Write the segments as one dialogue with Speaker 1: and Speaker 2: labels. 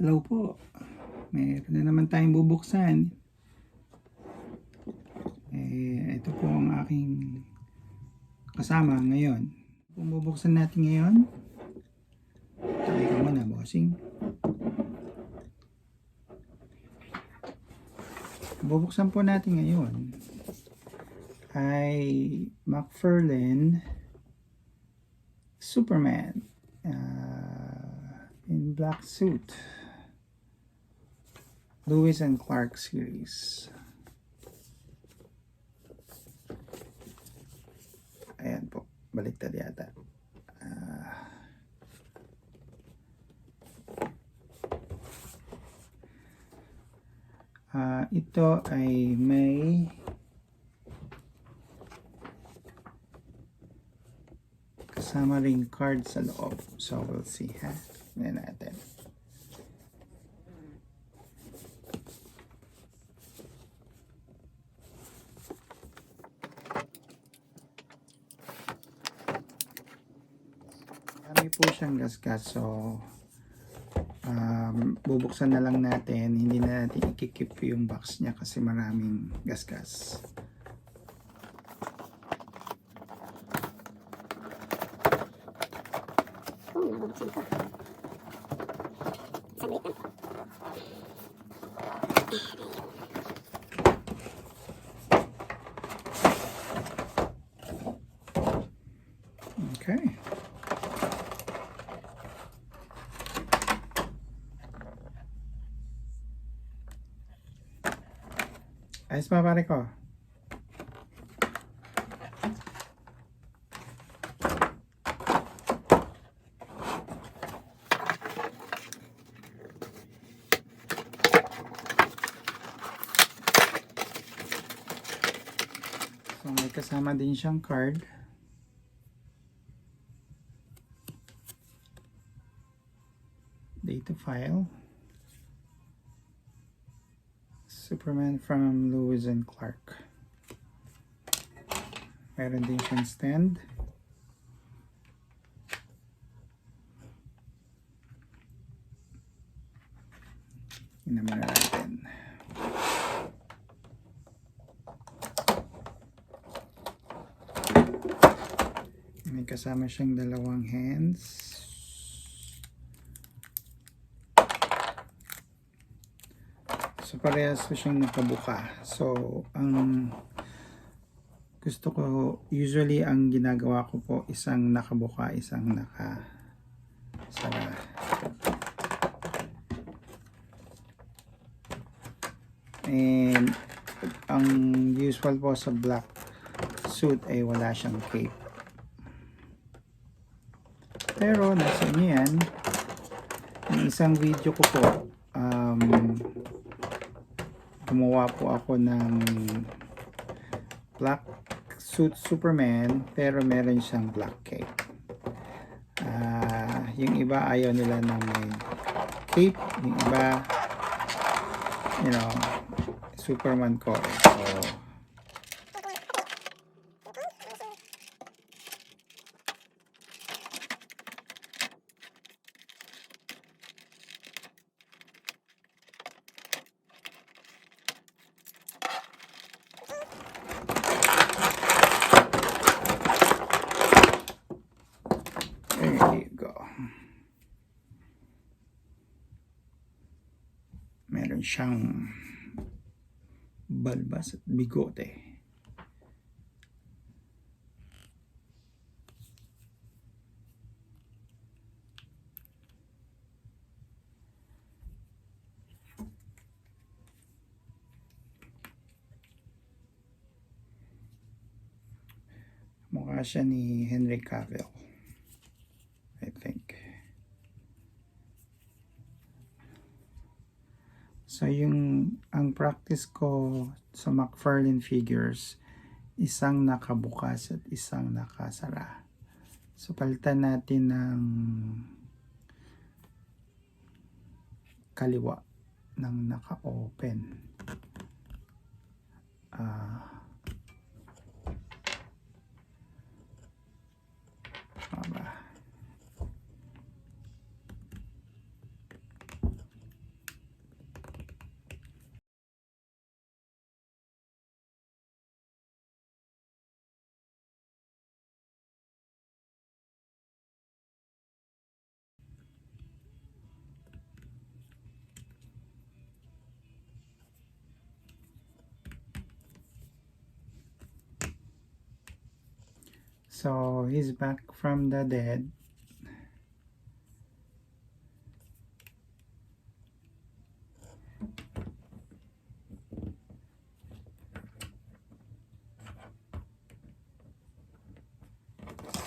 Speaker 1: Hello po. Meron na naman tayong bubuksan. Ito po ang aking kasama ngayon. Kung bubuksan natin ngayon, tabi ka muna, bossing. Bubuksan po natin ngayon ay McFarlane Superman in black suit. Lewis and Clark series. Ayan po, baliktad yata. Ito ay may kasama ring card sa loob. So we'll see, ha? Tignan natin. Marami po siyang gasgas, so bubuksan na lang natin. Hindi na natin ikikip yung box niya kasi maraming gasgas. Okay. Ayos pa pare ko. So may kasama din siyang card. Data file. Superman from Lewis and Clark. Meron din siyang stand. Tingnan muna natin. May kasama siyang dalawang hands. So parehas ko siyang nakabuka. So ang gusto ko, usually ang ginagawa ko po, isang nakabuka, isang nakasara. And ang usual po sa black suit ay wala siyang cape. Pero nasa inyo yan. Yung isang video ko po, gumawa po ako ng black suit Superman pero meron siyang black cape. Yung iba ayaw nila ng may cape, yung iba Superman ko. So there you go. Meron siyang balbas at bigote. Mukha siya ni Henry Cavill, I think. So ang practice ko sa McFarlane figures, isang nakabukas at isang nakasara. So palitan natin ng kaliwa ng naka-open. So he's back from the dead.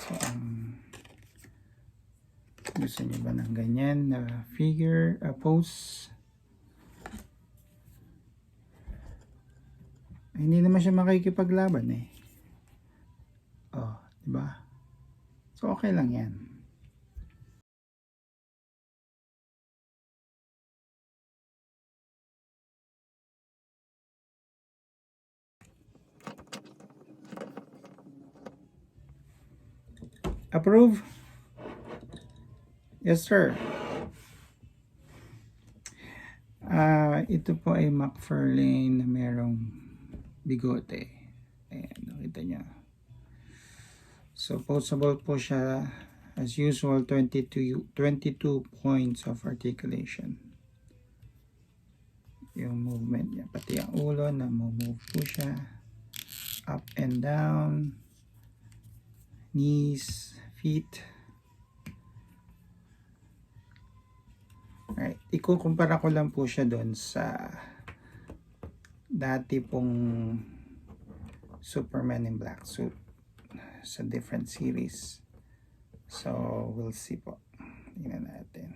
Speaker 1: So, gusto niyo ba ng ganyan na figure, pose? Hindi naman siya makikipaglaban eh. Oh, di ba? So okay lang 'yan. Approve? Yes, sir. Ito po ay McFarlane na merong bigote. Ayan, nakita niyo. So, posable po siya. As usual, 22 points of articulation. Yung movement niya. Pati ang ulo na move po siya. Up and down. Knees, feet. Alright. Ikukumpara ko lang po siya doon sa dati pong Superman in Black suit sa different series. So, we'll see po. Tingnan natin.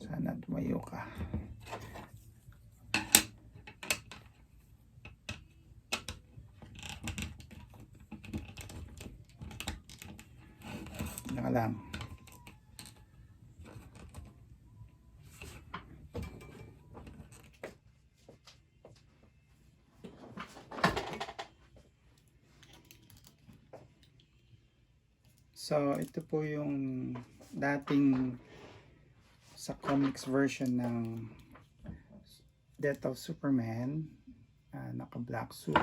Speaker 1: Sana tumayo ka. Naka lang. So, ito po yung dating sa comics version ng Death of Superman, naka-black suit.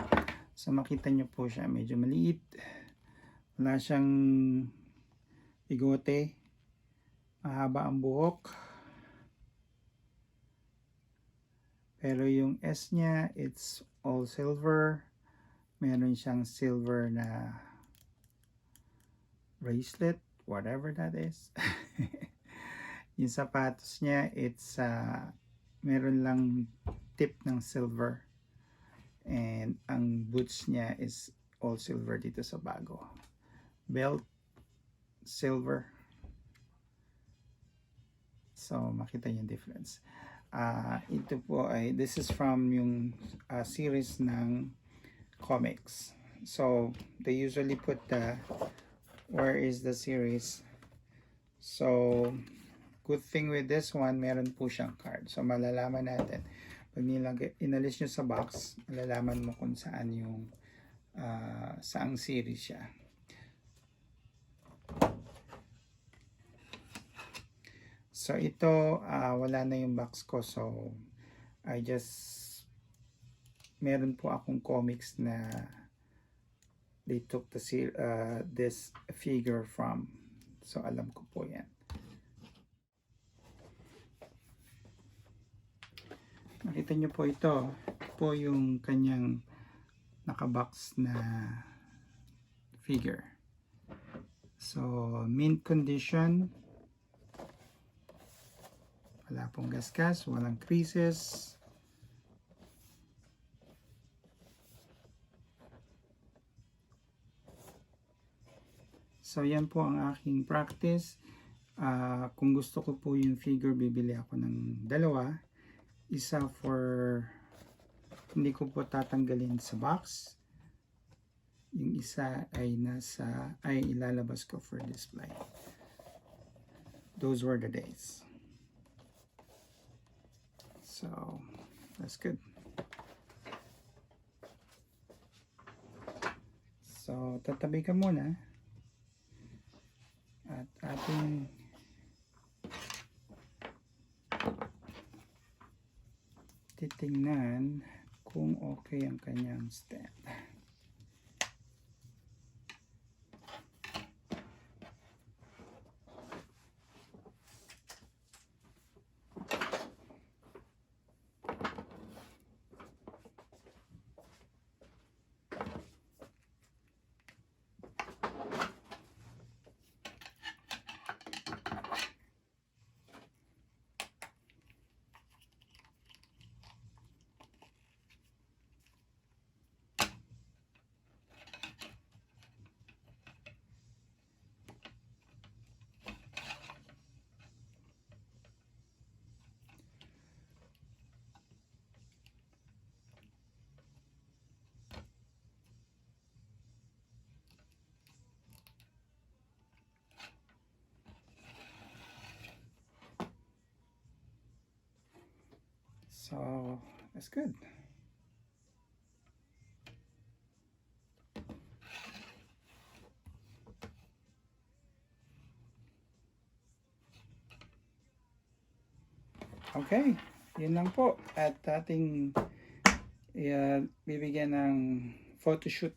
Speaker 1: So, makita nyo po siya, medyo maliit. Wala siyang bigote. Mahaba ang buhok. Pero yung S niya, it's all silver. Meron siyang silver na bracelet, whatever that is. Yung sapatos niya, it's meron lang tip ng silver. And ang boots niya is all silver dito sa bago. Belt, silver. So, makita yung difference. Ito po ay, this is from yung series ng comics. So, they usually put the where is the series. So, good thing with this one, meron po siyang card. So, malalaman natin. Pag inalis nyo sa box, malalaman mo kung saan yung saang series siya. So, ito, wala na yung box ko. So, I just, meron po akong comics na they took this figure from. So, alam ko po yan. Nakita nyo po ito. Ito po yung kanyang nakabox na figure. So, mint condition. Wala pong gasgas, walang creases. So, yan po ang aking practice. Kung gusto ko po yung figure, bibili ako ng dalawa. Isa for, hindi ko po tatanggalin sa box. Yung isa ay ilalabas ko for display. Those were the days. So, that's good. So, tatabi ka muna. At ating titingnan kung okay ang kanyang stand. So that's good. Okay, yun lang po. At ating bibigyan ng photoshoot.